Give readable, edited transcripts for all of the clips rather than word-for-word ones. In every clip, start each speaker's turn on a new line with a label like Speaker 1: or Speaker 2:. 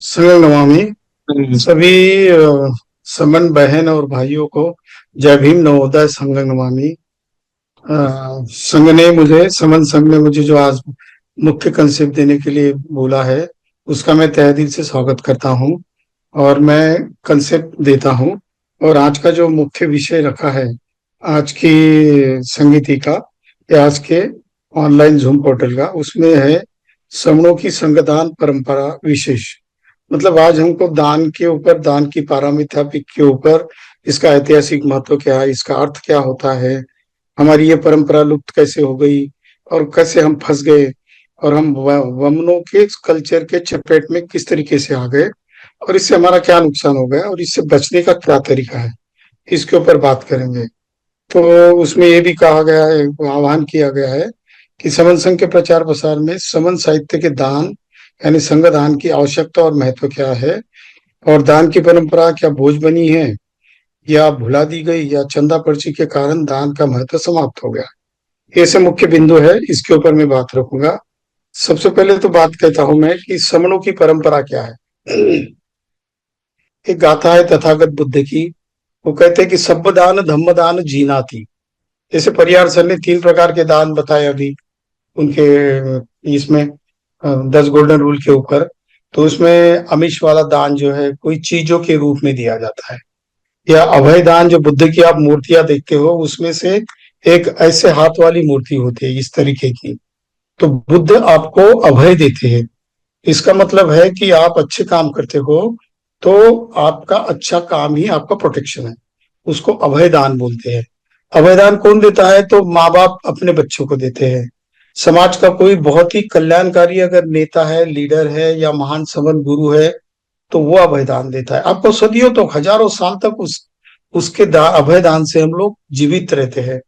Speaker 1: संग नमामि। सभी समन बहन और भाइयों को जय भीम नवोदय संग नमामि। समन संघ ने मुझे जो आज मुख्य कंसेप्ट देने के लिए बोला है, उसका मैं तहे दिल से स्वागत करता हूं और मैं कंसेप्ट देता हूं। और आज का जो मुख्य विषय रखा है आज की संगीति का या आज के ऑनलाइन जूम पोर्टल का, उसमें है समणों की संगदान परंपरा विशेष। मतलब आज हमको दान के ऊपर, दान की पारमिता के ऊपर, इसका ऐतिहासिक महत्व क्या है, इसका अर्थ क्या होता है, हमारी ये परंपरा लुप्त कैसे हो गई और कैसे हम फंस गए और हम वमनों के कल्चर के चपेट में किस तरीके से आ गए और इससे हमारा क्या नुकसान हो गया और इससे बचने का क्या तरीका है, इसके ऊपर बात करेंगे। तो उसमें ये भी कहा गया है, आह्वान किया गया है कि समन संघ के प्रचार प्रसार में समन साहित्य के दान यानी संघ दान की आवश्यकता और महत्व क्या है और दान की परंपरा क्या बोझ बनी है या भुला दी गई या चंदा पर्ची के कारण दान का महत्व समाप्त हो गया। ये सब मुख्य बिंदु है, इसके ऊपर मैं बात रखूंगा। सबसे पहले तो बात कहता हूं मैं कि समणों की परंपरा क्या है। एक गाथा है तथागत बुद्ध की। वो कहते हैं कि सब दान धम्म दान जीना थी। जैसे परियार सर ने 3 प्रकार के दान बताए अभी उनके इसमें 10 गोल्डन रूल के ऊपर। तो उसमें आमिष वाला दान जो है कोई चीजों के रूप में दिया जाता है, या अभय दान जो बुद्ध की आप मूर्तियां देखते हो उसमें से एक ऐसे हाथ वाली मूर्ति होती है इस तरीके की। तो बुद्ध आपको अभय देते हैं। इसका मतलब है कि आप अच्छे काम करते हो तो आपका अच्छा काम ही आपका प्रोटेक्शन है, उसको अभय दान बोलते हैं। अभय दान कौन देता है? तो माँ बाप अपने बच्चों को देते हैं। समाज का कोई बहुत ही कल्याणकारी अगर नेता है, लीडर है या महान समन गुरु है तो वो अभय दान देता है। आपको सदियों तो हजारों साल तक उसके अभय दान से हम लोग जीवित रहते हैं,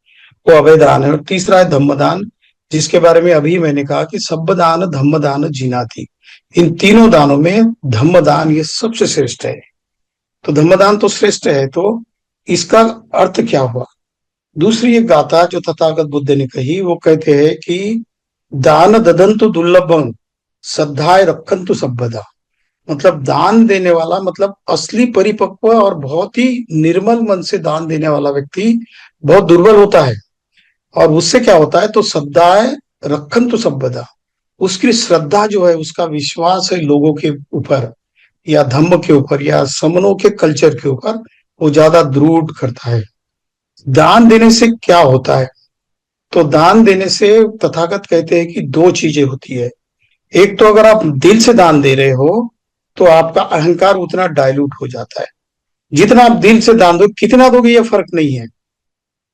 Speaker 1: वो अभय दान है। और तीसरा है धम्म दान, जिसके बारे में अभी मैंने कहा कि सब दान धम्म दान जीना थी। इन तीनों दानों में धम्म दान ये सबसे श्रेष्ठ है। तो धम्म दान तो श्रेष्ठ है, तो इसका अर्थ क्या हुआ? दूसरी एक गाथा जो तथागत बुद्ध ने कही, वो कहते हैं कि दान ददंतु दुर्लभम श्रद्धाए रखंतु सभ्यता। मतलब दान देने वाला, मतलब असली परिपक्व और बहुत ही निर्मल मन से दान देने वाला व्यक्ति बहुत दुर्बल होता है। और उससे क्या होता है? तो श्रद्धाए रखंतु सभ्यता, उसकी श्रद्धा जो है, उसका विश्वास है लोगों के ऊपर या धम्म के ऊपर या समनों के कल्चर के ऊपर, वो ज्यादा दृढ़ करता है। दान देने से क्या होता है? तो दान देने से तथागत कहते हैं कि 2 चीजें होती है। एक तो अगर आप दिल से दान दे रहे हो तो आपका अहंकार उतना डाइल्यूट हो जाता है। जितना आप दिल से दान दो, कितना दोगे ये फर्क नहीं है।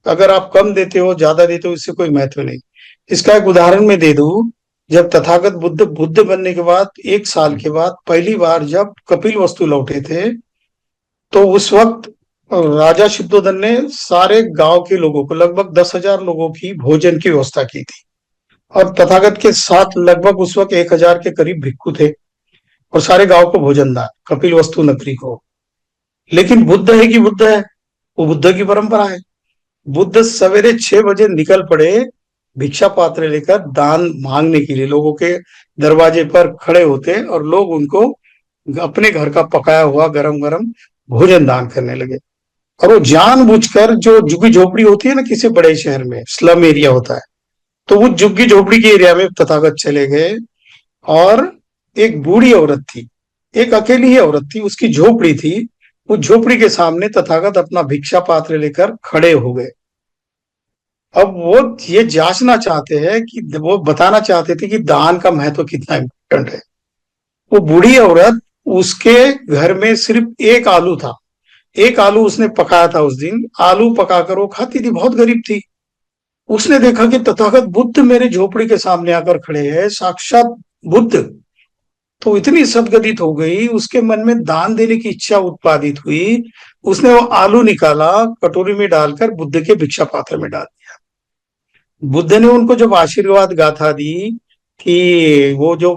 Speaker 1: अगर आप कम देते हो ज्यादा देते हो इससे कोई महत्व नहीं। इसका एक उदाहरण मैं दे दूं। जब तथागत बुद्ध बुद्ध बनने के बाद 1 साल के बाद पहली बार जब कपिल वस्तु लौटे थे, तो उस वक्त राजा शुद्धोधन ने सारे गांव के लोगों को, लगभग 10,000 लोगों की भोजन की व्यवस्था की थी। और तथागत के साथ लगभग उस वक्त 1,000 के करीब भिक्षु थे और सारे गांव को भोजन दान, कपिल वस्तु नगरी को। लेकिन बुद्ध है कि बुद्ध है, वो बुद्ध की परंपरा है। बुद्ध सवेरे 6 बजे निकल पड़े भिक्षा पात्र लेकर दान मांगने के लिए। लोगों के दरवाजे पर खड़े होते और लोग उनको अपने घर का पकाया हुआ गरम गरम भोजन दान करने लगे। और वो जानबूझकर, जो झुग्गी झोपड़ी होती है ना किसी बड़े शहर में स्लम एरिया होता है, तो वो झुग्गी झोपड़ी के एरिया में तथागत चले गए। और एक बूढ़ी औरत थी, एक अकेली ही औरत थी, उसकी झोपड़ी थी। उस झोपड़ी के सामने तथागत अपना भिक्षा पात्र लेकर खड़े हो गए। अब वो ये जांचना चाहते हैं कि वो बताना चाहते थे कि दान का महत्व कितना इम्पोर्टेंट है। वो बूढ़ी औरत, उसके घर में सिर्फ एक आलू था, एक आलू उसने पकाया था उस दिन। आलू पकाकर वो खाती थी, बहुत गरीब थी। उसने देखा कि तथागत बुद्ध मेरे झोपड़ी के सामने आकर खड़े हैं, साक्षात बुद्ध। तो इतनी सदगदित हो गई, उसके मन में दान देने की इच्छा उत्पादित हुई। उसने वो आलू निकाला, कटोरी में डालकर बुद्ध के भिक्षा पात्र में डाल दिया। बुद्ध ने उनको जब आशीर्वाद गाथा दी कि वो जो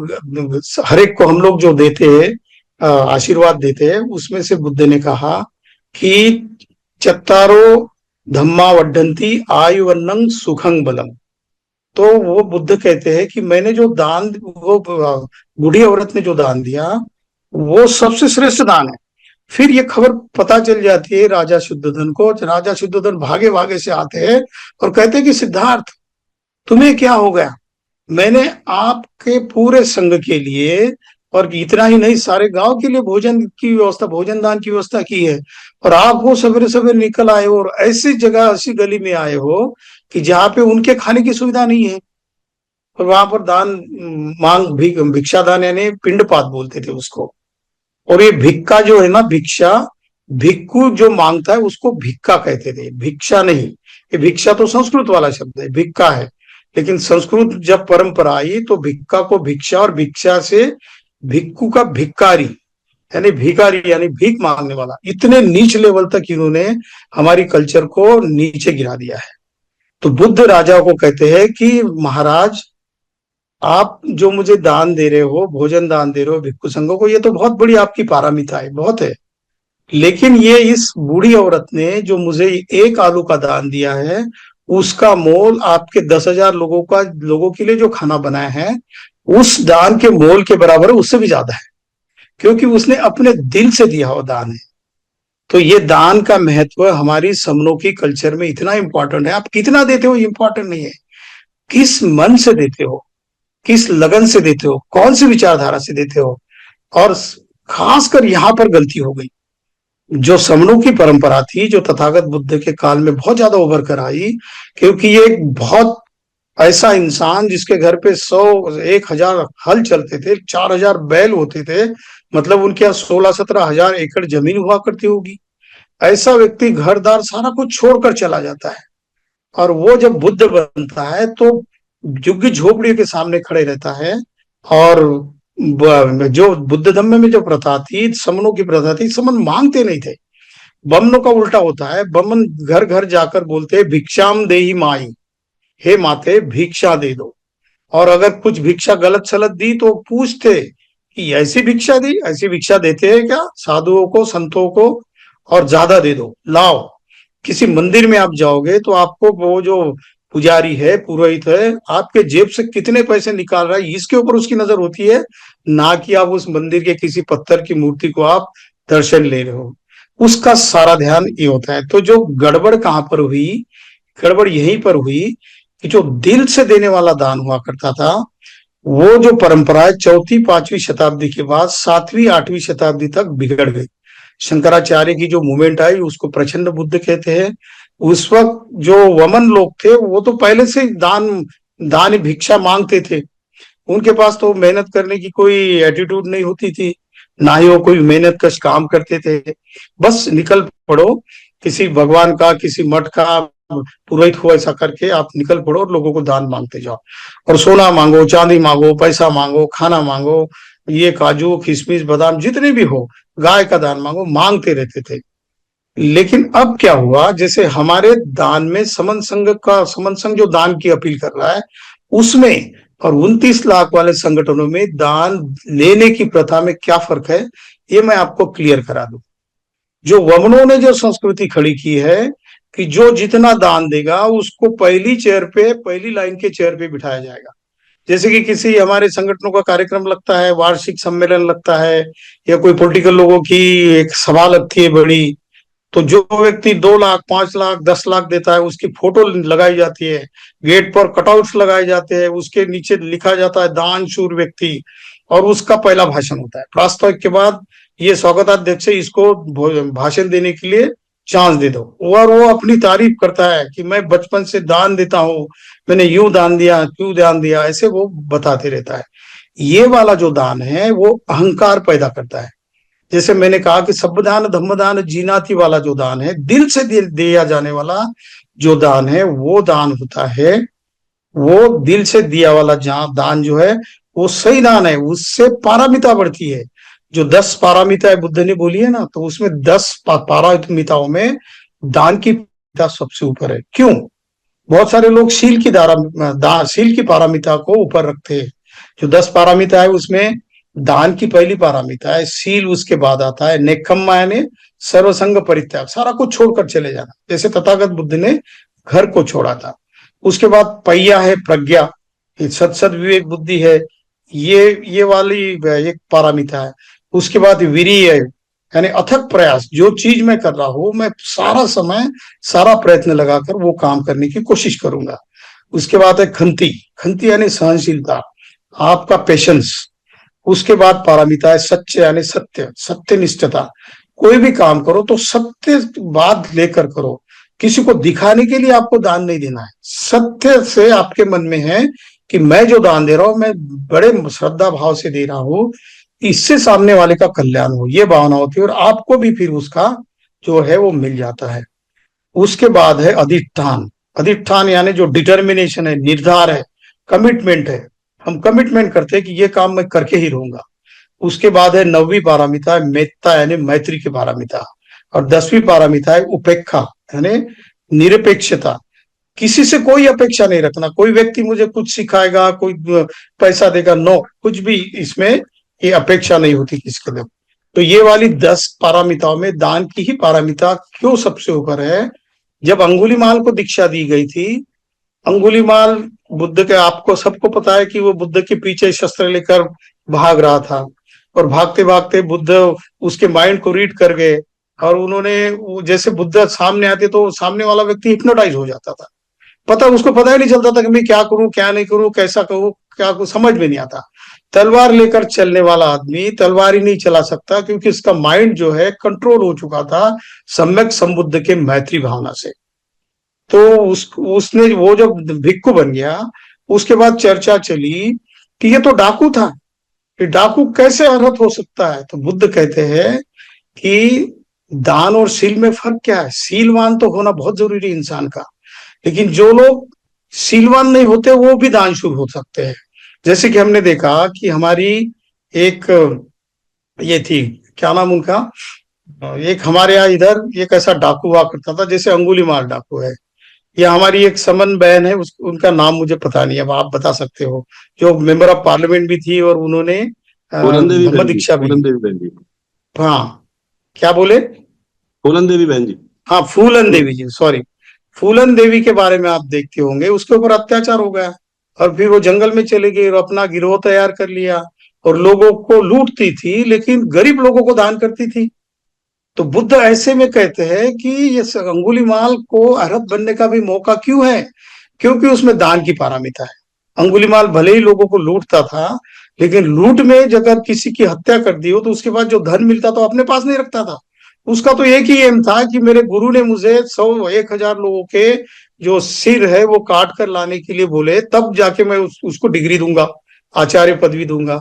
Speaker 1: हर एक को हम लोग जो देते हैं, आशीर्वाद देते हैं, उसमें से बुद्ध ने कहा कि चत्तारो धम्मा वड्डंती आयुवन्नं सुखं बलम। तो वो बुद्ध कहते हैं कि मैंने जो दान, वो बूढ़ी औरत ने जो दान दिया, वो सबसे श्रेष्ठ दान है। फिर ये खबर पता चल जाती है राजा शुद्धोधन को। राजा शुद्धोधन भागे भागे से आते हैं और कहते हैं कि सिद्धार्थ, तुम्हें क्या हो गया? मैंने आपके पूरे संघ के लिए, और इतना ही नहीं, सारे गांव के लिए भोजन की व्यवस्था, भोजन दान की व्यवस्था की है, और आप वो सवेरे सवेरे निकल आए हो और ऐसी जगह, ऐसी गली में आए हो कि जहाँ पे उनके खाने की सुविधा नहीं है, और वहां पर दान मांग, भिक्षा दान यानी पिंडपात बोलते थे उसको। और ये भिक्का जो है ना, भिक्षा, भिक्खु जो मांगता है उसको भिक्का कहते थे, भिक्षा नहीं। ये भिक्षा तो संस्कृत वाला शब्द है, भिक्का है। लेकिन संस्कृत जब परंपरा आई तो भिक्का को भिक्षा, और भिक्षा से भिक्खु का भिक्कारी यानी भिखारी यानी भीख मांगने वाला, इतने नीच लेवल तक इन्होंने हमारी कल्चर को नीचे गिरा दिया है। तो बुद्ध राजा को कहते हैं कि महाराज, आप जो मुझे दान दे रहे हो, भोजन दान दे रहे हो भिक्षु संघों को, ये तो बहुत बड़ी आपकी पारमिता है, बहुत है। लेकिन ये इस बूढ़ी औरत ने जो मुझे एक आलू का दान दिया है, उसका मोल आपके 10,000 लोगों के लिए जो खाना बनाया है, उस दान के मोल के बराबर है, उससे भी ज्यादा है। क्योंकि उसने अपने दिल से दिया हुआ दान है। तो ये दान का महत्व हमारी समनों की कल्चर में इतना इंपॉर्टेंट है। आप कितना देते हो इंपॉर्टेंट नहीं है, किस मन से देते हो, किस लगन से देते हो, कौन सी विचारधारा से देते हो। और खासकर यहां पर गलती हो गई। जो समणों की परंपरा थी, जो तथागत बुद्ध के काल में बहुत ज्यादा उभर कर आई, क्योंकि ये एक बहुत ऐसा इंसान जिसके घर पे 100-1,000 हल चलते थे, 4,000 बैल होते थे, मतलब उनके यहाँ 16-17 हजार एकड़ जमीन हुआ करती होगी। ऐसा व्यक्ति घरदार सारा कुछ छोड़कर चला जाता है, और वो जब बुद्ध बनता है तो झुग्गी झोपड़ियों के सामने खड़े रहता है। और जो बुद्ध धम्म में जो प्रथा थी, समनों की प्रथा थी, समन मांगते नहीं थे। बमनों का उल्टा होता है, बमन घर घर जाकर बोलते हैं भिक्षाम देहि माई, हे माते भिक्षा दे दो। और अगर कुछ भिक्षा गलत सलत दी तो पूछते कि ऐसी भिक्षा दी, ऐसी भिक्षा देते हैं क्या साधुओं को, संतों को? और ज्यादा दे दो, लाओ। किसी मंदिर में आप जाओगे तो आपको वो जो पुजारी है, पुरोहित है, आपके जेब से कितने पैसे निकाल रहा है, इसके ऊपर उसकी नजर होती है, ना कि आप उस मंदिर के किसी पत्थर की मूर्ति को आप दर्शन ले रहे हो। उसका सारा ध्यान ये होता है। तो जो गड़बड़ कहाँ पर हुई, गड़बड़ यहीं पर हुई कि जो दिल से देने वाला दान हुआ करता था, वो जो परंपरा है 4वीं-5वीं शताब्दी के बाद 7वीं-8वीं शताब्दी तक बिगड़ गई। शंकराचार्य की जो मूवमेंट आई उसको प्रचंड बुद्ध कहते हैं। उस वक्त जो वमन लोग थे वो तो पहले से दान दान भिक्षा मांगते थे। उनके पास तो मेहनत करने की कोई एटीट्यूड नहीं होती थी, ना ही वो कोई मेहनत कश काम करते थे। बस निकल पड़ो, किसी भगवान का, किसी मठ का पुरोहित हो, ऐसा करके आप निकल पड़ो और लोगों को दान मांगते जाओ। और सोना मांगो, चांदी मांगो, पैसा मांगो, खाना मांगो, ये काजू किशमिश बादाम जितने भी हो, गाय का दान मांगो, मांगते रहते थे। लेकिन अब क्या हुआ, जैसे हमारे दान में समन संघ जो दान की अपील कर रहा है उसमें, और 29 लाख वाले संगठनों में दान लेने की प्रथा में क्या फर्क है, ये मैं आपको क्लियर करा दूं। जो वमनों ने जो संस्कृति खड़ी की है कि जो जितना दान देगा उसको पहली चेयर पे, पहली लाइन के चेयर पे बिठाया जाएगा। जैसे कि किसी हमारे संगठनों का कार्यक्रम लगता है, वार्षिक सम्मेलन लगता है, या कोई पॉलिटिकल लोगों की एक सभा लगती है बड़ी, तो जो व्यक्ति 2 लाख, 5 लाख, 10 लाख देता है, उसकी फोटो लगाई जाती है, गेट पर कटआउट्स लगाए जाते हैं, उसके नीचे लिखा जाता है दान शूर व्यक्ति, और उसका पहला भाषण होता है। प्रास्ताविक के बाद ये स्वागताध्यक्ष इसको भाषण देने के लिए चांस दे दो, और वो अपनी तारीफ करता है कि मैं बचपन से दान देता हूँ, मैंने यूं दान दिया, क्यों दान दिया, ऐसे वो बताते रहता है। ये वाला जो दान है वो अहंकार पैदा करता है। जैसे मैंने कहा कि सभ्यदान धम्मदान जीनाति वाला जो दान है, दिल से दिया जाने वाला जो दान है, वो दान होता है, वो दिल से दिया वाला जहां दान जो है वो सही दान है। उससे पारमिता बढ़ती है। जो 10 पारमिताएं बुद्ध ने बोली है ना, तो उसमें 10 पारमिताओं में दान की सबसे ऊपर है। क्यों? बहुत सारे लोग शील की पारमिता को ऊपर रखते हैं। जो 10 पारमिता है उसमें दान की पहली पारमिता है, शील उसके बाद आता है, नेकम्मा यानी सर्वसंग परित्याग, सारा कुछ छोड़कर चले जाना, जैसे तथागत बुद्ध ने घर को छोड़ा था। उसके बाद पहिया है प्रज्ञा, सत विवेक बुद्धि है, ये वाली एक पारमिता है। उसके बाद वीर्य, यानी अथक प्रयास, जो चीज मैं कर रहा हूं मैं सारा समय सारा प्रयत्न लगाकर वो काम करने की कोशिश करूंगा। उसके बाद है खंती, खंती यानी सहनशीलता, आपका पेशेंस। उसके बाद पारमिता है सच्चे, यानी सत्य, सत्यनिष्ठता। कोई भी काम करो तो सत्य बात लेकर करो, किसी को दिखाने के लिए आपको दान नहीं देना है। सत्य से आपके मन में है कि मैं जो दान दे रहा हूं मैं बड़े श्रद्धा भाव से दे रहा हूं, इससे सामने वाले का कल्याण हो, ये भावना होती है, और आपको भी फिर उसका जो है वो मिल जाता है। उसके बाद है अधिष्ठान, अधिष्ठान यानी जो डिटर्मिनेशन है, निर्धार है, कमिटमेंट है। हम कमिटमेंट करते हैं कि ये काम मैं करके ही रहूंगा। उसके बाद है 9वीं पारमिता है मेत्ता, यानी मैत्री की पारमिता। और 10वीं पारमिता है उपेक्षा, यानी निरपेक्षता, किसी से कोई अपेक्षा नहीं रखना। कोई व्यक्ति मुझे कुछ सिखाएगा, कोई पैसा देगा, नो, कुछ भी इसमें ये अपेक्षा नहीं होती किसके लिए। तो ये वाली 10 पारमिताओं में दान की ही पारमिता क्यों सबसे ऊपर है? जब अंगुलीमाल को दीक्षा दी गई थी, अंगुलीमाल बुद्ध के, आपको सबको पता है कि वो बुद्ध के पीछे शस्त्र लेकर भाग रहा था, और भागते भागते बुद्ध उसके माइंड को रीड कर गए, और उन्होंने जैसे बुद्ध सामने आते तो सामने वाला व्यक्ति हिप्नोटाइज हो जाता था। उसको पता ही नहीं चलता था कि मैं क्या करूं क्या नहीं करूं, कैसा करूं क्या करूं, समझ में नहीं आता। तलवार लेकर चलने वाला आदमी तलवार ही नहीं चला सकता, क्योंकि इसका माइंड जो है कंट्रोल हो चुका था सम्यक संबुद्ध के मैत्री भावना से। तो उसने वो जब भिक्खु बन गया, उसके बाद चर्चा चली कि ये तो डाकू था, ये डाकू कैसे अरहत हो सकता है? तो बुद्ध कहते हैं कि दान और सील में फर्क क्या है? सीलवान तो होना बहुत जरूरी है इंसान का, लेकिन जो लोग सीलवान नहीं होते वो भी दानशूर हो सकते हैं। जैसे कि हमने देखा कि हमारी एक ये थी, क्या नाम उनका, एक हमारे यहाँ इधर एक ऐसा डाकू हुआ करता था, जैसे अंगुलीमाल डाकू है। या हमारी एक समन बहन है, उनका नाम मुझे पता नहीं, अब आप बता सकते हो, जो मेंबर ऑफ पार्लियामेंट भी थी और उन्होंने
Speaker 2: फूलन देवी
Speaker 1: धम्म
Speaker 2: बहन जी,
Speaker 1: दीक्षा भी
Speaker 2: फूलन
Speaker 1: ली।
Speaker 2: देवी बहन जी,
Speaker 1: हाँ, क्या बोले?
Speaker 2: फूलन देवी बहन जी।
Speaker 1: हाँ, फूलन देवी जी, सॉरी। फूलन देवी के बारे में आप देखते होंगे, उसके ऊपर अत्याचार हो गया, और फिर वो जंगल में चले गई और अपना गिरोह तैयार कर लिया, और लोगों को लूटती थी लेकिन गरीब लोगों को दान करती थी। तो बुद्ध ऐसे में कहते हैं कि ये अंगुलीमाल को अरहत बनने का भी मौका क्यों है? क्योंकि उसमें दान की पारमिता है। अंगुलीमाल भले ही लोगों को लूटता था, लेकिन लूट में अगर किसी की हत्या कर दी हो तो उसके बाद जो धन मिलता था अपने पास नहीं रखता था। उसका तो एक ही एम था कि मेरे गुरु ने मुझे 100-1000 लोगों के जो सिर है वो काट कर लाने के लिए बोले, तब जाके मैं उसको डिग्री दूंगा, आचार्य पदवी दूंगा।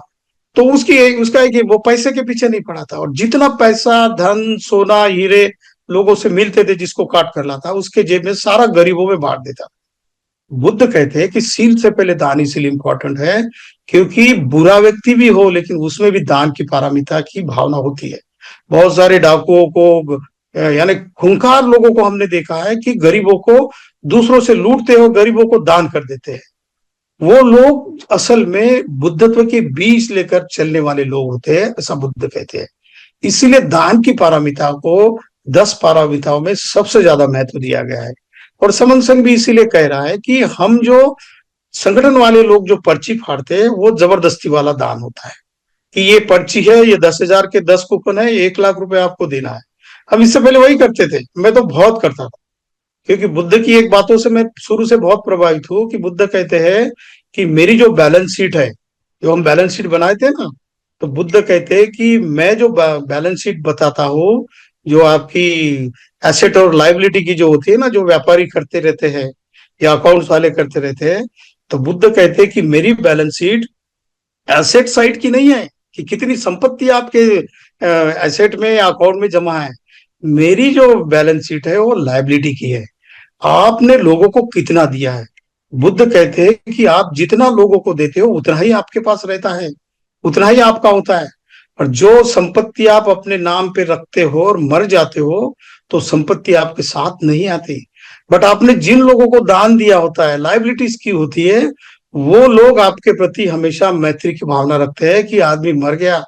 Speaker 1: तो उसका एक वो पैसे के पीछे नहीं पड़ा था, और जितना पैसा, धन, सोना, हीरे लोगों से मिलते थे जिसको काट कर लाता, उसके जेब में सारा गरीबों में बांट देता। बुद्ध कहते हैं कि सील से पहले दान इसलिए इंपॉर्टेंट है क्योंकि बुरा व्यक्ति भी हो लेकिन उसमें भी दान की पारमिता की भावना होती है। बहुत सारे डाकुओं को, यानी खूंखार लोगों को हमने देखा है कि गरीबों को दूसरों से लूटते हो, गरीबों को दान कर देते हैं। वो लोग असल में बुद्धत्व के बीज लेकर चलने वाले लोग होते हैं, ऐसा बुद्ध कहते हैं। इसीलिए दान की पारमिता को 10 पारमिताओं में सबसे ज्यादा महत्व दिया गया है। और समन संघ भी इसीलिए कह रहा है कि हम जो संगठन वाले लोग जो पर्ची फाड़ते हैं वो जबरदस्ती वाला दान होता है, कि ये पर्ची है, ये 10,000 के 10 कूपन है, 1 लाख रुपए आपको देना है। हम इससे पहले वही करते थे, मैं तो बहुत करता था, क्योंकि बुद्ध की एक बातों से मैं शुरू से बहुत प्रभावित हूँ कि बुद्ध कहते हैं कि मेरी जो बैलेंस शीट है, जो हम बैलेंस शीट बनाए थे ना, तो बुद्ध कहते हैं कि मैं जो बैलेंस शीट बताता हूँ, जो आपकी एसेट और लाइबिलिटी की जो होती है ना, जो व्यापारी करते रहते हैं या अकाउंट्स वाले करते रहते हैं, तो बुद्ध कहते हैं कि मेरी बैलेंस शीट एसेट साइड की नहीं है कि कितनी संपत्ति आपके एसेट में या अकाउंट में जमा है। मेरी जो बैलेंस शीट है वो लाइबिलिटी की है, आपने लोगों को कितना दिया है। बुद्ध कहते हैं कि आप जितना लोगों को देते हो उतना ही आपके पास रहता है, उतना ही आपका होता है। और जो संपत्ति आप अपने नाम पे रखते हो और मर जाते हो तो संपत्ति आपके साथ नहीं आती। बट आपने जिन लोगों को दान दिया होता है, लाइबिलिटीज की होती है, वो लोग आपके प्रति हमेशा मैत्री की भावना रखते हैं कि आदमी मर गया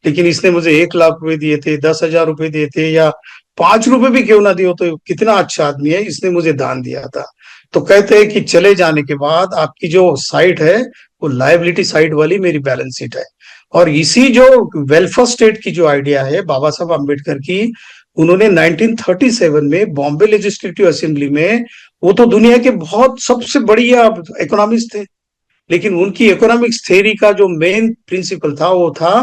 Speaker 1: लेकिन इसने मुझे 1 लाख रुपए दिए थे, 10,000 रुपए दिए थे, या 5 रुपए भी क्यों ना दिए हो, तो कितना अच्छा आदमी है, इसने मुझे दान दिया था। तो कहते हैं कि चले जाने के बाद आपकी जो साइट है वो लाइबिलिटी साइड वाली मेरी बैलेंस शीट है, और इसी जो वेलफेयर स्टेट की जो आइडिया है बाबा साहब अम्बेडकर की, उन्होंने 1937 में बॉम्बे लेजिस्लेटिव असेंबली में, वो तो दुनिया के बहुत सबसे बढ़िया इकोनॉमिस्ट थे, लेकिन उनकी इकोनॉमिक्स थ्योरी का जो मेन प्रिंसिपल था वो था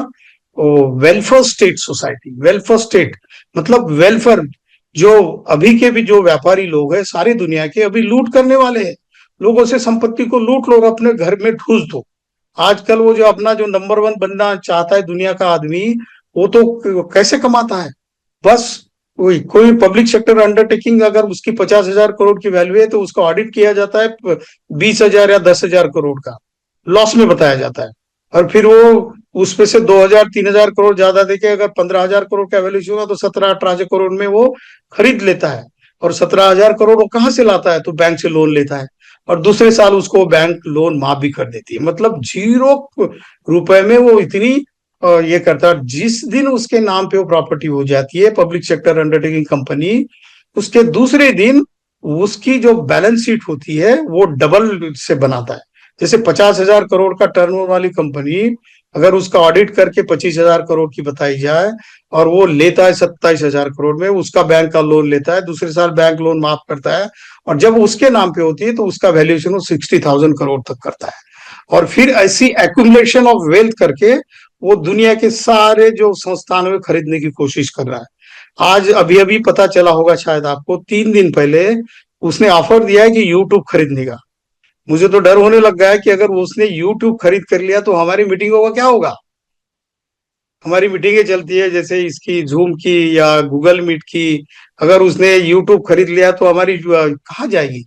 Speaker 1: welfare state society. Welfare state मतलब वेलफेयर, जो अभी के भी जो व्यापारी लोग हैं सारी दुनिया के, अभी लूट करने वाले हैं, लोगों से संपत्ति को लूट लो और अपने घर में ठूस दो। आजकल वो जो अपना जो नंबर वन बनना चाहता है दुनिया का आदमी, वो तो कैसे कमाता है, बस वही कोई पब्लिक सेक्टर अंडरटेकिंग अगर उसकी 50,000 करोड़ की वैल्यू है तो उसका ऑडिट किया जाता है 20,000 या 10,000 करोड़ का, लॉस में बताया जाता है। और फिर वो उसमें से 2,000 3,000 करोड़ ज्यादा देके अगर 15,000 करोड़ का वैल्यूएशन होगा तो 17-18 करोड़ में वो खरीद लेता है। और 17,000 करोड़ वो कहाँ से लाता है, तो बैंक से लोन लेता है, और दूसरे साल उसको बैंक लोन माफ भी कर देती है। मतलब 0 रुपए में वो इतनी ये करता है। जिस दिन उसके नाम पे वो प्रॉपर्टी हो जाती है पब्लिक सेक्टर अंडरटेकिंग कंपनी, उसके दूसरे दिन उसकी जो बैलेंस शीट होती है वो डबल से बनाता है। जैसे 50,000 करोड़ का टर्नओवर वाली कंपनी, अगर उसका ऑडिट करके 25,000 करोड़ की बताई जाए और वो लेता है 27,000 करोड़ में, उसका बैंक का लोन लेता है, दूसरे साल बैंक लोन माफ करता है, और जब उसके नाम पे होती है तो उसका वैल्यूएशन वो 60,000 करोड़ तक करता है। और फिर ऐसी एक्यूमुलेशन ऑफ वेल्थ करके वो दुनिया के सारे जो संस्थानों में खरीदने की कोशिश कर रहा है। आज अभी अभी पता चला होगा शायद आपको, 3 दिन पहले उसने ऑफर दिया है कि यूट्यूब खरीदने का। मुझे तो डर होने लग गया है कि अगर उसने यूट्यूब खरीद कर लिया तो हमारी मीटिंगों का क्या होगा। हमारी मीटिंगें चलती है जैसे इसकी जूम की या गूगल मीट की, अगर उसने यूट्यूब खरीद लिया तो हमारी कहाँ जाएगी।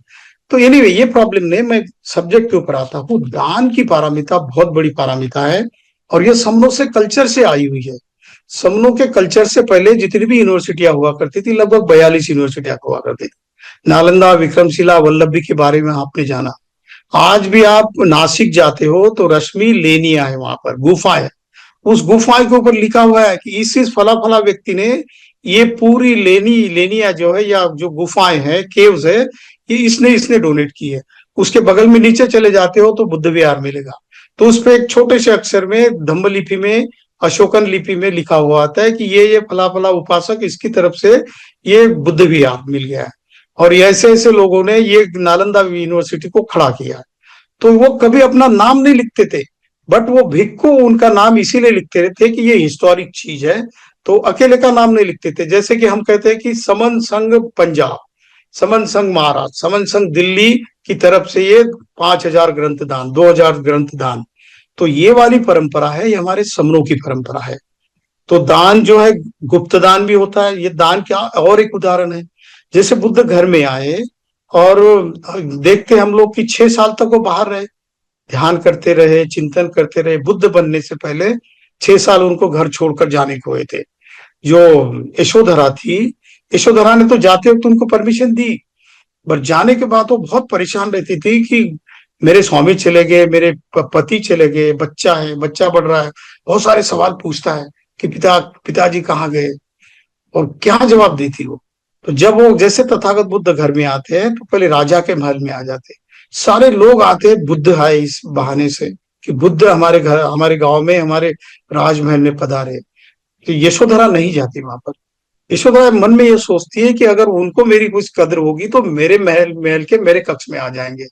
Speaker 1: तो एनीवे ये प्रॉब्लम नहीं, मैं सब्जेक्ट के ऊपर आता हूँ। दान की पारमिता बहुत बड़ी पारमिता है, और ये समनों से कल्चर से आई हुई है। समनों के कल्चर से पहले जितनी भी यूनिवर्सिटियां हुआ करती थी, लगभग 42 यूनिवर्सिटियां हुआ करती थी। नालंदा, विक्रमशिला, वल्लभी के बारे में आपने जाना। आज भी आप नासिक जाते हो तो रश्मि लेनिया है, वहां पर गुफा है, उस गुफा के ऊपर लिखा हुआ है कि इस फला फला व्यक्ति ने ये पूरी लेनिया जो है, या जो गुफाएं हैं, केव्स है, ये इसने इसने डोनेट की है। उसके बगल में नीचे चले जाते हो तो बुद्ध विहार मिलेगा, तो उस पे एक छोटे से अक्षर में धम्म लिपि में, अशोकन लिपि में लिखा हुआ आता है कि ये फला फला उपासक, इसकी तरफ से ये बुद्ध विहार मिल गया है। और ऐसे ऐसे लोगों ने ये नालंदा यूनिवर्सिटी को खड़ा किया है। तो वो कभी अपना नाम नहीं लिखते थे, बट वो भिक्खु उनका नाम इसीलिए लिखते थे कि ये हिस्टोरिक चीज है, तो अकेले का नाम नहीं लिखते थे। जैसे कि हम कहते हैं कि समन संघ पंजाब, समन संघ महाराष्ट्र, समन संघ दिल्ली की तरफ से ये 5,000 ग्रंथ दान, 2,000 ग्रंथ दान, तो ये वाली परंपरा है, ये हमारे समनों की परंपरा है। तो दान जो है गुप्त दान भी होता है। ये दान क्या और एक उदाहरण है, जैसे बुद्ध घर में आए और देखते हम लोग कि 6 साल तक वो बाहर रहे, ध्यान करते रहे, चिंतन करते रहे। बुद्ध बनने से पहले 6 साल उनको घर छोड़कर जाने को हुए थे। जो यशोधरा थी, यशोधरा ने तो जाते वक्त उनको परमिशन दी, पर जाने के बाद वो बहुत परेशान रहती थी कि मेरे स्वामी चले गए, मेरे पति चले गए, बच्चा है, बच्चा बढ़ रहा है, बहुत सारे सवाल पूछता है कि पिताजी कहाँ गए, और क्या जवाब देती वो। तो जब वो जैसे तथागत बुद्ध घर में आते हैं तो पहले राजा के महल में आ जाते, सारे लोग आते, बुद्ध है इस बहाने से कि बुद्ध हमारे घर, हमारे गांव में, हमारे राजमहल में पधारे। तो यशोधरा नहीं जाती वहां पर। यशोधरा मन में ये सोचती है कि अगर उनको मेरी कुछ कदर होगी तो मेरे महल महल के मेरे कक्ष में आ जाएंगे।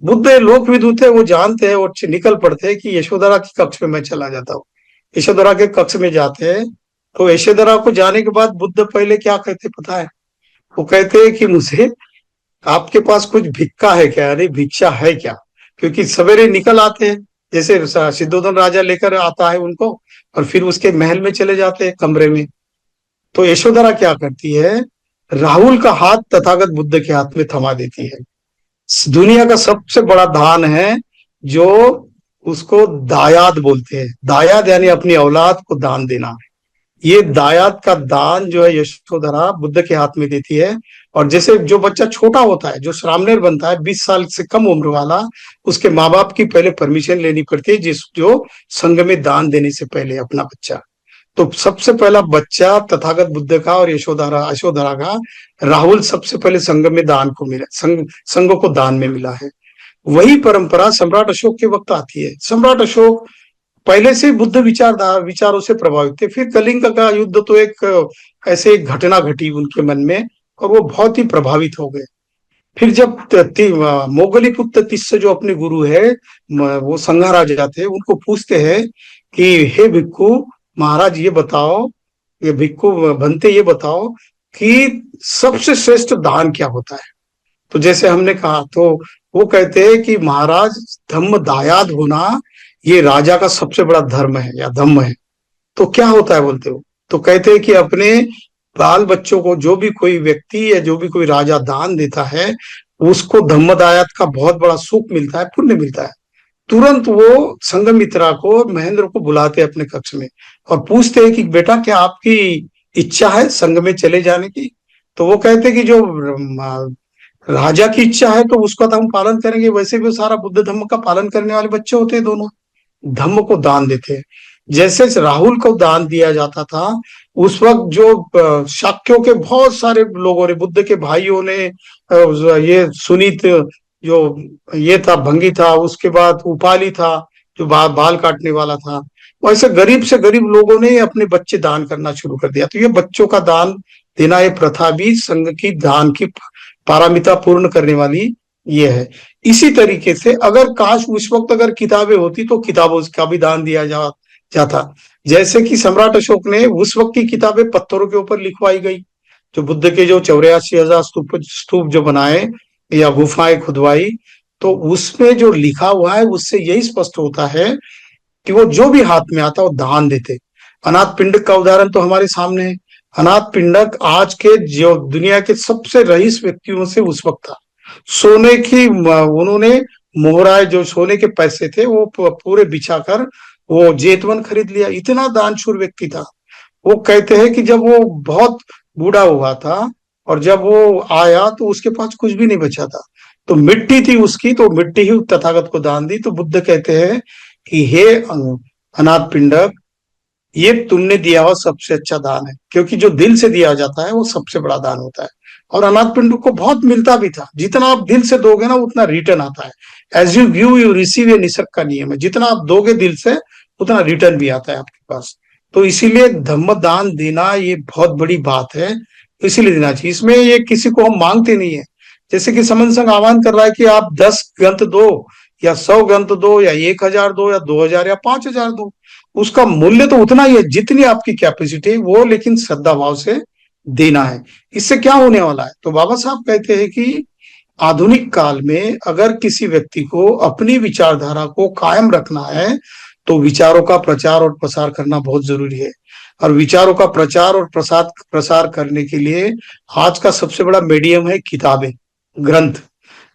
Speaker 1: बुद्ध लोक विदुत है, वो जानते हैं और निकल पड़ते हैं कि यशोधरा के कक्ष में मैं चला जाता हूँ। यशोधरा के कक्ष में जाते हैं, तो यशोधरा को जाने के बाद बुद्ध पहले क्या कहते पता है, वो कहते हैं कि मुझे आपके पास कुछ भिक्खा है क्या, अरे भिक्षा है क्या, क्योंकि सवेरे निकल आते हैं, जैसे सिद्धोधन राजा लेकर आता है उनको, और फिर उसके महल में चले जाते हैं कमरे में। तो यशोधरा क्या करती है, राहुल का हाथ तथागत बुद्ध के हाथ में थमा देती है। दुनिया का सबसे बड़ा दान है जो उसको दायाद बोलते हैं। दायाद यानी अपनी औलाद को दान देना। ये दायाद का दान जो है यशोधरा बुद्ध के हाथ में देती है। और जैसे जो बच्चा छोटा होता है, जो श्रामणेर बनता है, 20 साल से कम उम्र वाला, उसके माँ बाप की पहले परमिशन लेनी पड़ती है, जिस जो संघ में दान देने से पहले अपना बच्चा। तो सबसे पहला बच्चा तथागत बुद्ध का और यशोधरा का राहुल सबसे पहले संघ में दान को मिला, संघ को दान में मिला है। वही परंपरा सम्राट अशोक के वक्त आती है। सम्राट अशोक पहले से बुद्ध विचारों से प्रभावित थे। फिर कलिंग का युद्ध तो एक ऐसे एक घटना घटी उनके मन में, और वो बहुत ही प्रभावित हो गए। फिर जब मोगलीपुत्र तिस्स जो अपने गुरु है, वो संघाराजा थे, उनको पूछते हैं कि हे भिक्खु महाराज ये बताओ, ये भिक्खु बनते ये बताओ कि सबसे श्रेष्ठ दान क्या होता है। तो जैसे हमने कहा, तो वो कहते हैं कि महाराज धम्म दायाद होना ये राजा का सबसे बड़ा धर्म है या धम्म है। तो क्या होता है बोलते हो, तो कहते हैं कि अपने बाल बच्चों को जो भी कोई व्यक्ति या जो भी कोई राजा दान देता है, उसको धम्मदायत का बहुत बड़ा सुख मिलता है, पुण्य मिलता है। तुरंत वो संघमित्रा को, महेंद्र को बुलाते हैं अपने कक्ष में और पूछते हैं कि बेटा क्या आपकी इच्छा है संघ में चले जाने की। तो वो कहते हैं कि जो राजा की इच्छा है तो उसका तो हम पालन करेंगे, वैसे भी वो सारा बुद्ध धम्म का पालन करने वाले बच्चे होते हैं, दोनों धम्म को दान देते हैं। जैसे राहुल को दान दिया जाता था, उस वक्त जो शाक्यों के बहुत सारे लोगों ने, बुद्ध के भाइयों ने, ये सुनीत जो ये था, भंगी था, उसके बाद उपाली था जो बाल काटने वाला था, वैसे गरीब से गरीब लोगों ने अपने बच्चे दान करना शुरू कर दिया। तो ये बच्चों का दान देना, ये प्रथा भी संघ की दान की पारमिता पूर्ण करने वाली ये है। इसी तरीके से अगर काश उस वक्त अगर किताबें होती तो किताबों का भी दान दिया जाता। जैसे कि सम्राट अशोक ने उस वक्त की किताबें पत्थरों के ऊपर लिखवाई गई, जो बुद्ध के जो 84,000 स्तूप जो बनाए या गुफाएं खुदवाई, तो उसमें जो लिखा हुआ है उससे यही स्पष्ट होता है कि वो जो भी हाथ में आता वो दान देते। अनाथ पिंडक का उदाहरण तो हमारे सामने है। अनाथ पिंडक आज के जो दुनिया के सबसे रईस व्यक्तियों से उस वक्त था। सोने की उन्होंने मोहराए, जो सोने के पैसे थे वो पूरे बिछाकर वो जेतवन खरीद लिया, इतना दानशूर व्यक्ति था। वो कहते हैं कि जब वो बहुत बूढ़ा हुआ था और जब वो आया तो उसके पास कुछ भी नहीं बचा था, तो मिट्टी थी उसकी, तो मिट्टी ही तथागत को दान दी। तो बुद्ध कहते हैं कि हे अनाथ पिंडक, ये तुमने दिया हुआ सबसे अच्छा दान है, क्योंकि जो दिल से दिया जाता है वो सबसे बड़ा दान होता है। और अनाथ पिंडक को बहुत मिलता भी था, जितना आप दिल से दोगे ना उतना रिटर्न आता है। As you give you receive, ये निसर्ग का नियम है, जितना आप दोगे दिल से उतना रिटर्न भी आता है आपके पास। तो इसीलिए धम्म दान देना ये बहुत बड़ी बात है, इसीलिए देना चाहिए। इसमें ये किसी को हम मांगते नहीं है। जैसे कि समन संघ आह्वान कर रहा है कि आप 10 ग्रंथ दो या 100 ग्रंथ दो या 1,000 दो या 2,000 या 5,000 दो, उसका मूल्य तो उतना ही है जितनी आपकी कैपेसिटी है वो, लेकिन श्रद्धा भाव से देना है। इससे क्या होने वाला है, तो बाबा साहब कहते हैं कि आधुनिक काल में अगर किसी व्यक्ति को अपनी विचारधारा को कायम रखना है तो विचारों का प्रचार और प्रसार करना बहुत जरूरी है। और विचारों का प्रचार और प्रसार करने के लिए आज का सबसे बड़ा मीडियम है किताबें, ग्रंथ।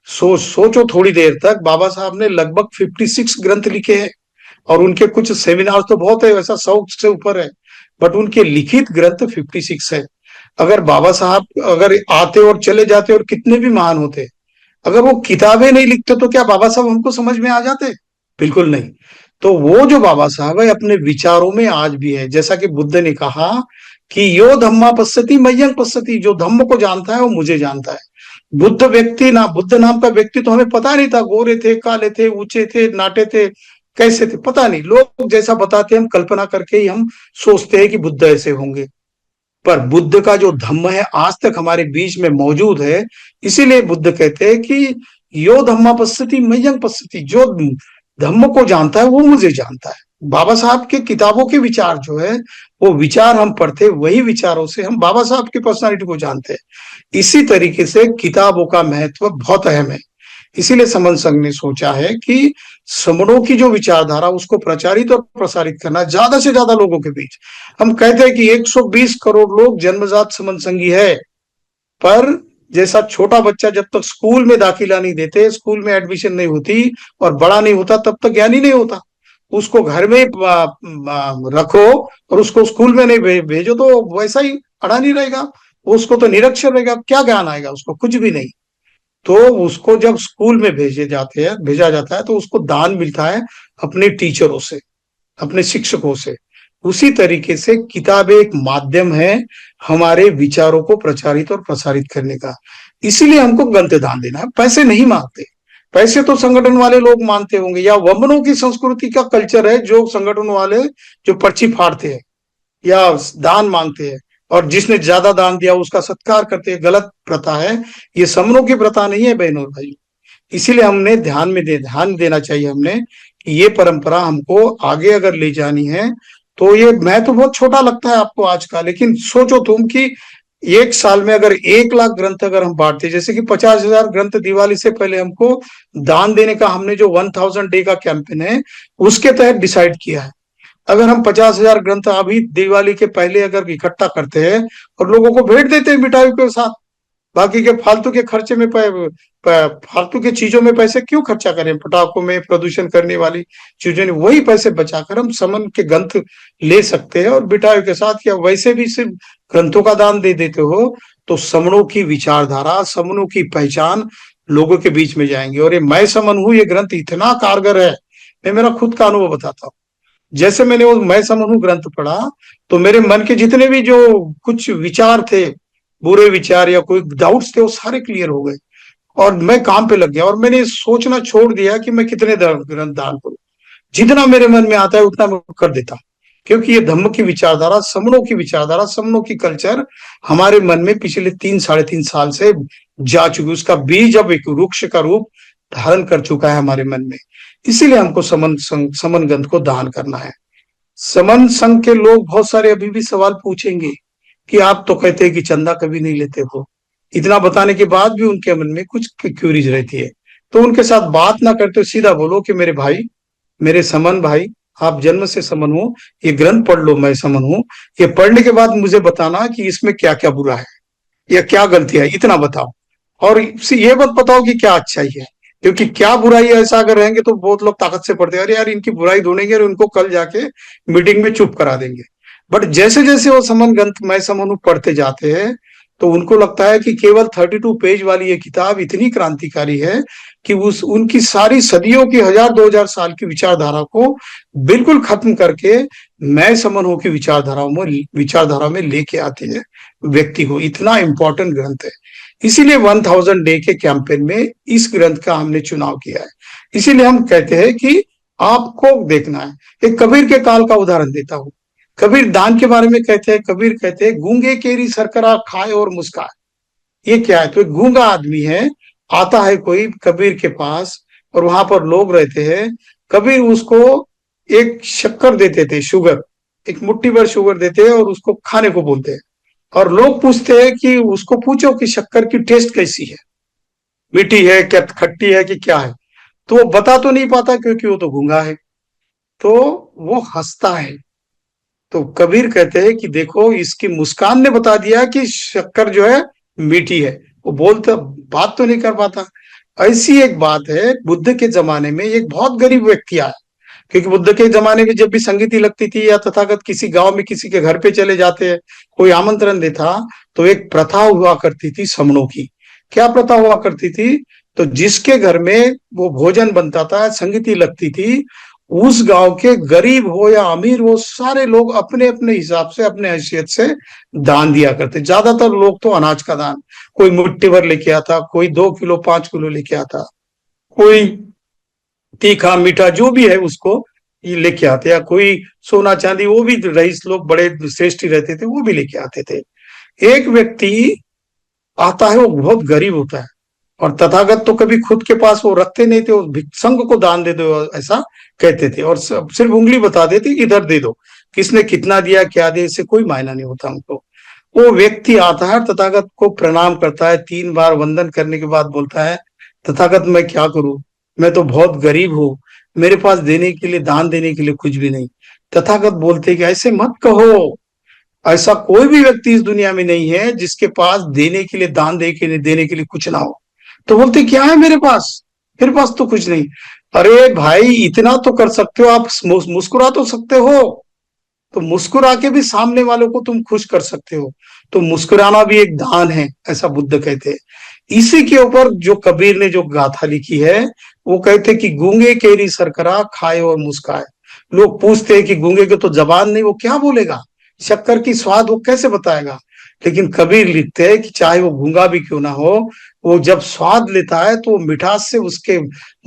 Speaker 1: सोचो थोड़ी देर तक, बाबा साहब ने लगभग 56 ग्रंथ लिखे हैं, और उनके कुछ सेमिनार तो बहुत है, वैसा 100 से ऊपर है, बट उनके लिखित ग्रंथ 56 है। अगर बाबा साहब अगर आते और चले जाते और कितने भी महान होते, अगर वो किताबें नहीं लिखते तो क्या बाबा साहब हमको समझ में आ जाते? बिल्कुल नहीं। तो वो जो बाबा साहब है अपने विचारों में आज भी है। जैसा कि बुद्ध ने कहा कि यो धम्मा पश्यति मह्यं पश्यति, जो धम्म को जानता है वो मुझे जानता है। बुद्ध नाम का व्यक्ति तो हमें पता नहीं था, गोरे थे, काले थे, ऊंचे थे, नाटे थे, कैसे थे पता नहीं। लोग जैसा बताते हैं हम कल्पना करके ही हम सोचते हैं कि बुद्ध ऐसे होंगे, पर बुद्ध का जो धम्म है आज तक हमारे बीच में मौजूद है। इसीलिए बुद्ध कहते हैं कि यो धम्मा पश्यति मह्यं पश्यति, जो धम्म को जानता है वो मुझे जानता है। बाबा साहब के किताबों के विचार जो है वो विचार हम पढ़ते, वही विचारों से हम बाबा साहब की पर्सनालिटी को जानते हैं। इसी तरीके से किताबों का महत्व बहुत अहम है। इसीलिए समन संघ ने सोचा है कि समणों की जो विचारधारा उसको प्रचारित और प्रसारित करना ज्यादा से ज्यादा लोगों के बीच। हम कहते हैं कि 120 करोड़ लोग जन्मजात समन संघी है, पर जैसा छोटा बच्चा जब तक स्कूल में दाखिला नहीं देते, स्कूल में एडमिशन नहीं होती और बड़ा नहीं होता तब तक ज्ञानी नहीं होता। उसको घर में रखो और उसको स्कूल में नहीं भेजो तो वैसा ही अड़ानी रहेगा, उसको तो निरक्षर रहेगा, क्या ज्ञान आएगा उसको? कुछ भी नहीं। तो उसको जब स्कूल में भेजा जाता है तो उसको दान मिलता है अपने टीचरों से, अपने शिक्षकों से। उसी तरीके से किताब एक माध्यम है हमारे विचारों को प्रचारित और प्रसारित करने का। इसीलिए हमको ग्रंथ दान देना है, पैसे नहीं मांगते। पैसे तो संगठन वाले लोग मानते होंगे, या वमनों की संस्कृति का कल्चर है जो संगठन वाले जो पर्ची फाड़ते हैं या दान मांगते हैं, और जिसने ज्यादा दान दिया उसका सत्कार करते हैं, गलत प्रथा है। ये समनों की प्रथा नहीं है बहनों और भाई। इसीलिए हमने ध्यान देना चाहिए हमने कि ये परंपरा हमको आगे अगर ले जानी है। तो ये मैं तो बहुत छोटा लगता है आपको आज का, लेकिन सोचो तुम कि एक साल में अगर 1 लाख ग्रंथ अगर हम बांटते, जैसे कि 50,000 ग्रंथ दिवाली से पहले हमको दान देने का, हमने जो 1000 डे का कैंपेन है उसके तहत डिसाइड किया है। अगर हम 50,000 ग्रंथ अभी दिवाली के पहले अगर इकट्ठा करते हैं और लोगों को भेंट देते हैं मिठाई के साथ, बाकी के फालतू के खर्चे में फालतू के चीजों में पैसे क्यों खर्चा करें, पटाखों में, प्रदूषण करने वाली चीजों में, वही पैसे बचाकर हम समन के ग्रंथ ले सकते हैं और मिठाई के साथ, या वैसे भी सिर्फ ग्रंथों का दान दे देते हो तो समनों की विचारधारा, समनों की पहचान लोगों के बीच में जाएंगे। और ये मैं समन हूं, ये ग्रंथ इतना कारगर है। मैं मेरा खुद का अनुभव बताता हूँ। जैसे मैंने वो मैं समन हूं ग्रंथ पढ़ा तो मेरे मन के जितने भी जो कुछ विचार थे, बुरे विचार या कोई डाउट्स थे, वो सारे क्लियर हो गए और मैं काम पे लग गया। और मैंने सोचना छोड़ दिया कि मैं कितने ग्रंथ दान करूं, जितना मेरे मन में आता है उतना मैं कर देता हूं। क्योंकि ये धम्म की विचारधारा, समनों की विचारधारा, समनों की कल्चर हमारे मन में पिछले 3 साढ़े 3 साल से जा चुकी, उसका बीज अब एक वृक्ष का रूप धारण कर चुका है हमारे मन में। इसीलिए हमको समन ग्रंथ को दान करना है। समन संघ के लोग बहुत सारे अभी भी सवाल पूछेंगे कि आप तो कहते हैं कि चंदा कभी नहीं लेते हो, इतना बताने के बाद भी उनके मन में कुछ क्यूरीज रहती है। तो उनके साथ बात ना करते सीधा बोलो कि मेरे भाई, मेरे समन भाई, आप जन्म से समन हो, ये ग्रंथ पढ़ लो मैं समन हूं, ये पढ़ने के बाद मुझे बताना कि इसमें क्या क्या बुरा है या क्या गलतियां है, इतना बताओ। और ये मत बताओ कि क्या अच्छाई है, क्योंकि क्या बुराई है ऐसा अगर रहेंगे तो बहुत लोग ताकत से पढ़ते हैं, अरे यार इनकी बुराई ढूंढेंगे और उनको कल जाके मीटिंग में चुप करा देंगे। बट जैसे जैसे वो समन ग्रंथ मैं समन हूं पढ़ते जाते हैं तो उनको लगता है कि केवल 32 पेज वाली ये किताब इतनी क्रांतिकारी है कि उस उनकी सारी सदियों की 1000 2000 साल की विचारधारा को बिल्कुल खत्म करके मैं समन हूं की विचारधारा में लेके आती है व्यक्ति को। इतना इंपॉर्टेंट ग्रंथ है। इसीलिए 1000 डे के कैंपेन में इस ग्रंथ का हमने चुनाव किया है। इसीलिए हम कहते हैं कि आपको देखना है। एक कबीर के काल का उदाहरण देता हूं। कबीर दान के बारे में कहते हैं, कबीर कहते हैं गूंगे केरी सरकरा खाए और मुस्काए। ये क्या है? तो एक गूंगा आदमी है, आता है कोई कबीर के पास और वहां पर लोग रहते हैं। कबीर उसको एक शक्कर देते थे, शुगर, एक मुट्ठी भर शुगर देते हैं और उसको खाने को बोलते हैं। और लोग पूछते हैं कि उसको पूछो कि शक्कर की टेस्ट कैसी है, मीठी है क्या, खट्टी है कि क्या है। तो वो बता तो नहीं पाता क्योंकि वो तो गूंगा है। तो वो हंसता है। तो कबीर कहते हैं कि देखो इसकी मुस्कान ने बता दिया कि शक्कर जो है मीठी है। वो बोलता, बात तो नहीं कर पाता। ऐसी एक बात है, बुद्ध के जमाने में एक बहुत गरीब व्यक्ति आया, क्योंकि बुद्ध के जमाने में जब भी संगीति लगती थी या तथागत किसी गांव में किसी के घर पे चले जाते, कोई आमंत्रण देता, तो एक प्रथा हुआ करती थी समनों की। क्या प्रथा हुआ करती थी? तो जिसके घर में वो भोजन बनता था, संगीति लगती थी, उस गांव के गरीब हो या अमीर हो, सारे लोग अपने अपने हिसाब से, अपने हैसियत से दान दिया करते। ज्यादातर लोग तो अनाज का दान, कोई मुट्ठी भर लेके आता, कोई 2 किलो 5 किलो लेके आता, कोई तीखा मीठा जो भी है उसको ये लेके आते, या कोई सोना चांदी, वो भी रईस लोग बड़े श्रेष्ठ रहते थे वो भी लेके आते थे। एक व्यक्ति आता है, वो बहुत गरीब होता है, और तथागत तो कभी खुद के पास वो रखते नहीं थे, वो संघ को दान दे दो ऐसा कहते थे, और सिर्फ उंगली बता देते इधर दे दो, किसने कितना दिया क्या दिया इससे कोई मायना नहीं होता उनको। वो व्यक्ति आता है, तथागत को प्रणाम करता है, 3 बार वंदन करने के बाद बोलता है, तथागत मैं क्या करूं, मैं तो बहुत गरीब हूं, मेरे पास देने के लिए, दान देने के लिए कुछ भी नहीं। तथागत बोलते कि ऐसे मत कहो, ऐसा कोई भी व्यक्ति इस दुनिया में नहीं है जिसके पास देने के लिए, दान देने के लिए कुछ ना हो। तो बोलते क्या है मेरे पास? मेरे पास तो कुछ नहीं। अरे भाई इतना तो कर सकते हो आप, मुस्कुरा तो सकते हो, तो मुस्कुरा के भी सामने वालों को तुम खुश कर सकते हो। तो मुस्कुराना भी एक दान है, ऐसा बुद्ध कहते हैं। इसी के ऊपर जो कबीर ने जो गाथा लिखी है, वो कहते कि गूंगे केरी सरकरा खाए और मुस्काए। लोग पूछते हैं कि गूंगे के तो जबान नहीं, वो क्या बोलेगा, शक्कर की स्वाद वो कैसे बताएगा। लेकिन कबीर लिखते हैं कि चाहे वो गूंगा भी क्यों ना हो, वो जब स्वाद लेता है तो मिठास से उसके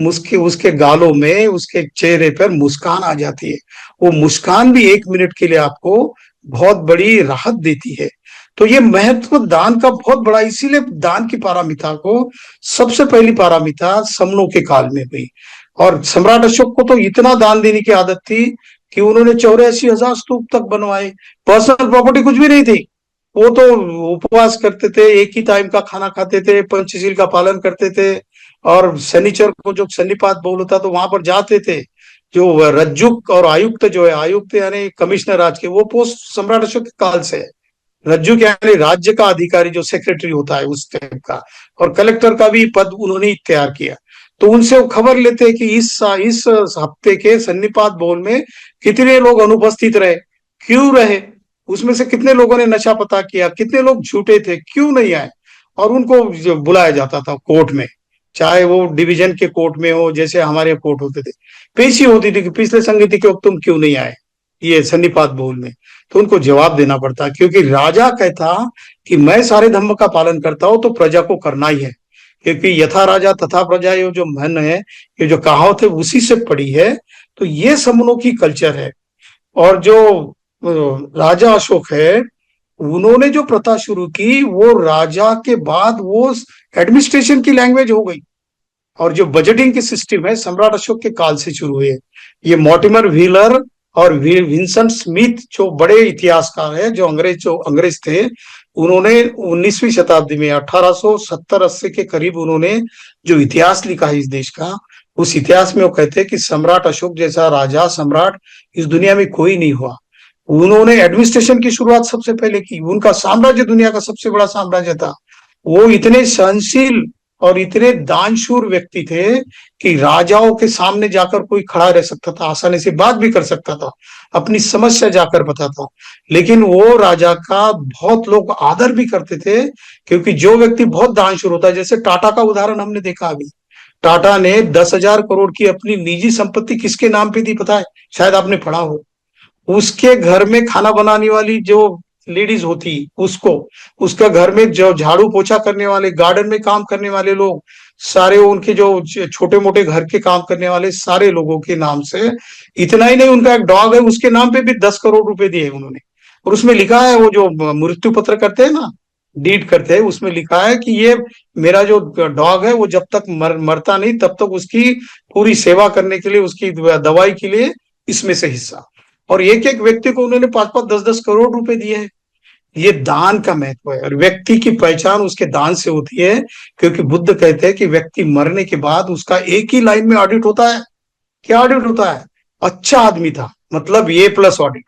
Speaker 1: उसके उसके गालों में, उसके चेहरे पर मुस्कान आ जाती है। वो मुस्कान भी 1 मिनट के लिए आपको बहुत बड़ी राहत देती है। तो ये महत्व दान का बहुत बड़ा, इसीलिए दान की पारमिता को सबसे पहली पारमिता समनों के काल में हुई। और सम्राट अशोक को तो इतना दान देने की आदत थी कि उन्होंने 84,000 स्तूप तक बनवाए। पर्सनल प्रॉपर्टी कुछ भी नहीं थी। वो तो उपवास करते थे, एक ही टाइम का खाना खाते थे, पंचशील का पालन करते थे, और शनिचर को जो सन्निपात बोल होता तो वहां पर जाते थे। जो रज्जुक और आयुक्त जो है, आयुक्त यानी कमिश्नर राज के, वो पोस्ट सम्राट अशोक के काल से है। रज्जू यानी राज्य का अधिकारी जो सेक्रेटरी होता है उस टाइप का, और कलेक्टर का भी पद उन्होंने ही तैयार किया। तो उनसे वो खबर लेते हैं कि इस हफ्ते के सन्निपात बोल में कितने लोग अनुपस्थित रहे, क्यों रहे, उसमें से कितने लोगों ने नशा पता किया, कितने लोग झूठे थे, क्यों नहीं आए। और उनको बुलाया जाता था कोर्ट में, चाहे वो डिवीजन के कोर्ट में हो, जैसे हमारे कोर्ट होते थे, पेशी होती थी कि पिछले संगति के वक्त तुम क्यों नहीं आए ये सन्निपात बोल में। तो उनको जवाब देना पड़ता, क्योंकि राजा कहता कि मैं सारे धर्म का पालन करता हूं तो प्रजा को करना ही है, क्योंकि यथा राजा तथा प्रजा, ये जो मन है, ये जो कहावत है उसी से पड़ी है। तो ये समनों की कल्चर है। और जो राजा अशोक है, उन्होंने जो प्रथा शुरू की वो राजा के बाद वो एडमिनिस्ट्रेशन की लैंग्वेज हो गई। और जो बजटिंग की सिस्टम है सम्राट अशोक के काल से शुरू हुए। ये मॉर्टिमर व्हीलर और विंसेंट स्मिथ जो बड़े इतिहासकार है, जो अंग्रेज थे, उन्होंने 19वीं शताब्दी में 1870-80 के करीब उन्होंने जो इतिहास लिखा है इस देश का, उस इतिहास में वो कहते हैं कि सम्राट अशोक जैसा राजा सम्राट इस दुनिया में कोई नहीं हुआ। उन्होंने एडमिनिस्ट्रेशन की शुरुआत सबसे पहले की। उनका साम्राज्य दुनिया का सबसे बड़ा साम्राज्य था। वो इतने सहनशील और इतने दानशूर व्यक्ति थे कि राजाओं के सामने जाकर कोई खड़ा रह सकता था, आसानी से बात भी कर सकता था, अपनी समस्या जाकर बताता। लेकिन वो राजा का बहुत लोग आदर भी करते थे, क्योंकि जो व्यक्ति बहुत दानशूर होता है, जैसे टाटा का उदाहरण हमने देखा अभी। टाटा ने 10,000 करोड़ की अपनी निजी संपत्ति किसके नाम पे दी पता है? शायद आपने पढ़ा हो। उसके घर में खाना बनाने वाली जो लेडीज होती, उसको, उसका घर में जो झाड़ू पोछा करने वाले, गार्डन में काम करने वाले लोग, सारे उनके जो छोटे मोटे घर के काम करने वाले सारे लोगों के नाम से। इतना ही नहीं, उनका एक डॉग है, उसके नाम पे भी 10 करोड़ रुपए दिए उन्होंने। और उसमें लिखा है, वो जो मृत्यु पत्र करते हैं ना, डीड करते हैं, उसमें लिखा है कि ये मेरा जो डॉग है वो जब तक मरता नहीं तब तक उसकी पूरी सेवा करने के लिए, उसकी दवाई के लिए इसमें से हिस्सा। और एक एक व्यक्ति को उन्होंने 5-5, 10-10 करोड़ रुपए दिए हैं। ये दान का महत्व है, और व्यक्ति की पहचान उसके दान से होती है। क्योंकि बुद्ध कहते हैं कि व्यक्ति मरने के बाद उसका एक ही लाइन में ऑडिट होता है। क्या ऑडिट होता है? अच्छा आदमी था, मतलब ए प्लस ऑडिट।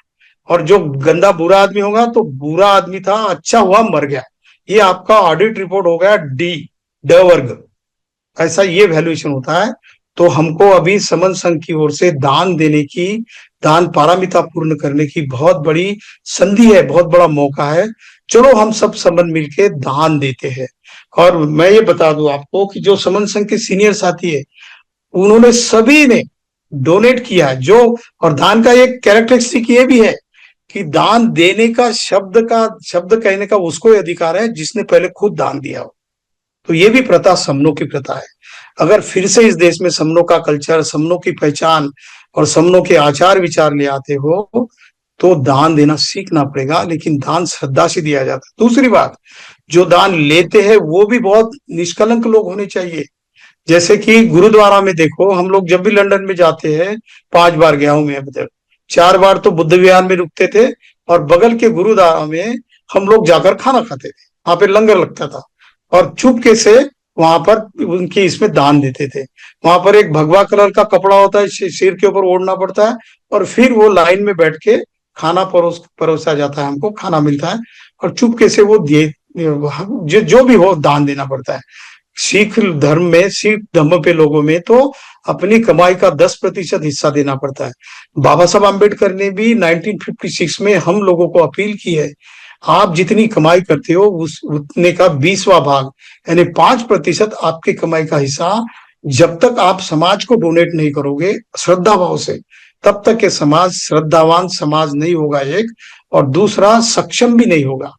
Speaker 1: और जो गंदा बुरा आदमी होगा तो बुरा आदमी था, अच्छा हुआ मर गया, ये आपका ऑडिट रिपोर्ट हो गया डी, ड वर्ग। ऐसा ये वैल्यूएशन होता है। तो हमको अभी समन संघ की ओर से दान देने की, दान पारमिता पूर्ण करने की बहुत बड़ी संधि है, बहुत बड़ा मौका है। चलो हम सब समन मिलके दान देते हैं। और मैं ये बता दूं आपको कि जो समन संघ के सीनियर साथी है, उन्होंने सभी ने डोनेट किया है। जो, और दान का एक कैरेक्टरिस्टिक ये भी है कि दान देने का शब्द कहने का उसको अधिकार है जिसने पहले खुद दान दिया हो। तो ये भी प्रथा समनों की प्रथा है। अगर फिर से इस देश में समनों का कल्चर, समनों की पहचान और समनों के आचार विचार ले आते हो तो दान देना सीखना पड़ेगा। लेकिन दान श्रद्धा से दिया जाता है। दूसरी बात, जो दान लेते हैं वो भी बहुत निष्कलंक लोग होने चाहिए। जैसे कि गुरुद्वारा में देखो, हम लोग जब भी लंदन में जाते हैं, 5 बार गया हूं मैं अभी तक, 4 बार तो बुद्ध विहार में रुकते थे, और बगल के गुरुद्वारा में हम लोग जाकर खाना खाते थे। वहां पे लंगर लगता था, और चुपके से वहां पर उनके इसमें दान देते थे। वहां पर एक भगवा कलर का कपड़ा होता है, सिर के ऊपर ओढ़ना पड़ता है, और फिर वो लाइन में बैठ के खाना परोसा जाता है, हमको खाना मिलता है, और चुपके से वो दिए, जो भी हो दान देना पड़ता है। सिख धर्म में, सिख धर्म पे लोगों में तो अपनी कमाई का 10% हिस्सा देना पड़ता है। बाबा साहब आम्बेडकर ने भी 1956 में हम लोगों को अपील की है, आप जितनी कमाई करते हो उस उतने का 20वां भाग, यानी 5% आपकी कमाई का हिस्सा, जब तक आप समाज को डोनेट नहीं करोगे श्रद्धा भाव से, तब तक ये समाज श्रद्धावान समाज नहीं होगा एक, और दूसरा सक्षम भी नहीं होगा।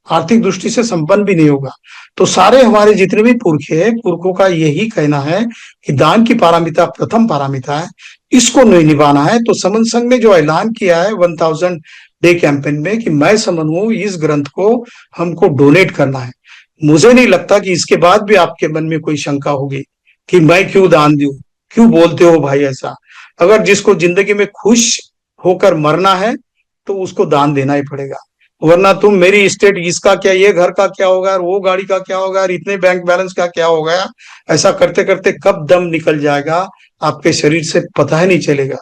Speaker 1: आर्थिक दृष्टि से संपन्न भी नहीं होगा। तो सारे हमारे जितने भी पुरखे हैं, पुरखों का यही कहना है कि दान की पारमिता प्रथम पारमिता है, इसको नहीं निभाना है। तो समन संघ ने जो ऐलान किया है 1000 डे कैंपेन में कि मैं समन हूं, इस ग्रंथ को हमको डोनेट करना है। मुझे नहीं लगता कि इसके बाद भी आपके मन में कोई शंका होगी कि मैं क्यों दान दूं, क्यों बोलते हो भाई ऐसा। अगर जिसको जिंदगी में खुश होकर मरना है तो उसको दान देना ही पड़ेगा, वरना तुम मेरी स्टेट इसका क्या, ये घर का क्या होगा, वो गाड़ी का क्या होगा, इतने बैंक बैलेंस का क्या होगा, ऐसा करते करते कब दम निकल जाएगा आपके शरीर से पता ही नहीं चलेगा।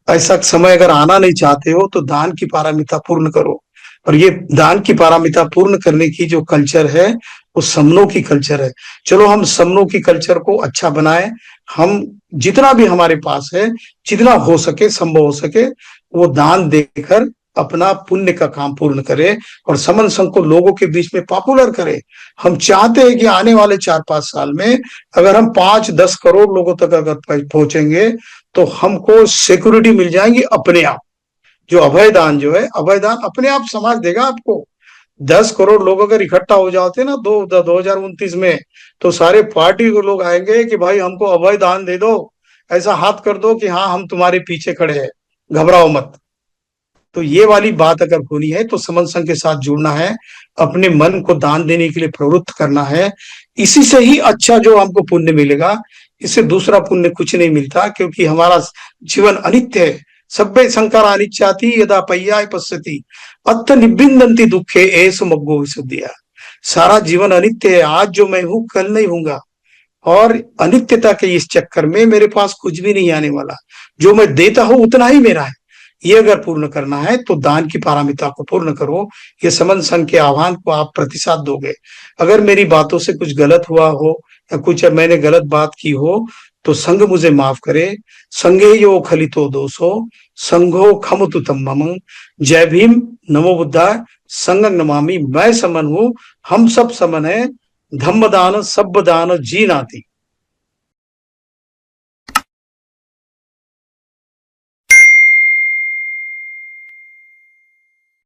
Speaker 1: ऐसा समय अगर आना नहीं चाहते हो तो दान की पारमिता पूर्ण करो। और ये दान की पारमिता पूर्ण करने की जो कल्चर है वो समनों की कल्चर है। चलो हम समनों की कल्चर को अच्छा बनाए, हम जितना भी हमारे पास है, जितना हो सके, संभव हो सके, वो दान देकर अपना पुण्य का काम पूर्ण करे और समन संघ को लोगों के बीच में पॉपुलर करे। हम चाहते हैं कि आने वाले 4-5 साल में अगर हम 5-10 करोड़ लोगों तक अगर पहुंचेंगे तो हमको सिक्योरिटी मिल जाएगी अपने आप। जो अभय दान जो है, अभय दान अपने आप समाज देगा आपको। 10 करोड़ लोग अगर इकट्ठा हो जाते ना 2029 में, तो सारे पार्टी के लोग आएंगे कि भाई हमको अभय दान दे दो, ऐसा हाथ कर दो कि हाँ हम तुम्हारे पीछे खड़े हैं, घबराओ मत। तो ये वाली बात अगर होनी है तो समन संघ के साथ जुड़ना है, अपने मन को दान देने के लिए प्रवृत्त करना है। इसी से ही अच्छा जो हमको पुण्य मिलेगा, इससे दूसरा पुण्य कुछ नहीं मिलता, क्योंकि हमारा जीवन अनित्य है। सब्बे संकार अनिच्छाति यदा पय्याय पश्यति अत्थ निबिंदन्ति दुखे एष मग्गो विशुद्धिया। सारा जीवन अनित्य है, आज जो मैं हूं कल नहीं हूंगा, और अनित्यता के इस चक्कर में मेरे पास कुछ भी नहीं आने वाला। जो मैं देता हूं उतना ही मेरा है। ये अगर पूर्ण करना है तो दान की पारमिता को पूर्ण करो। ये समन संघ के आह्वान को आप प्रतिसाद दोगे। अगर मेरी बातों से कुछ गलत हुआ हो या कुछ मैंने गलत बात की हो तो संघ मुझे माफ करे। संघे यो खलितो दोषो संघो खमतु तम मम। जय भीम, नमो बुद्धाय, संघ नमामि। मैं समन हूं, हम सब समन है। धम्म दान सब दान जी नाती।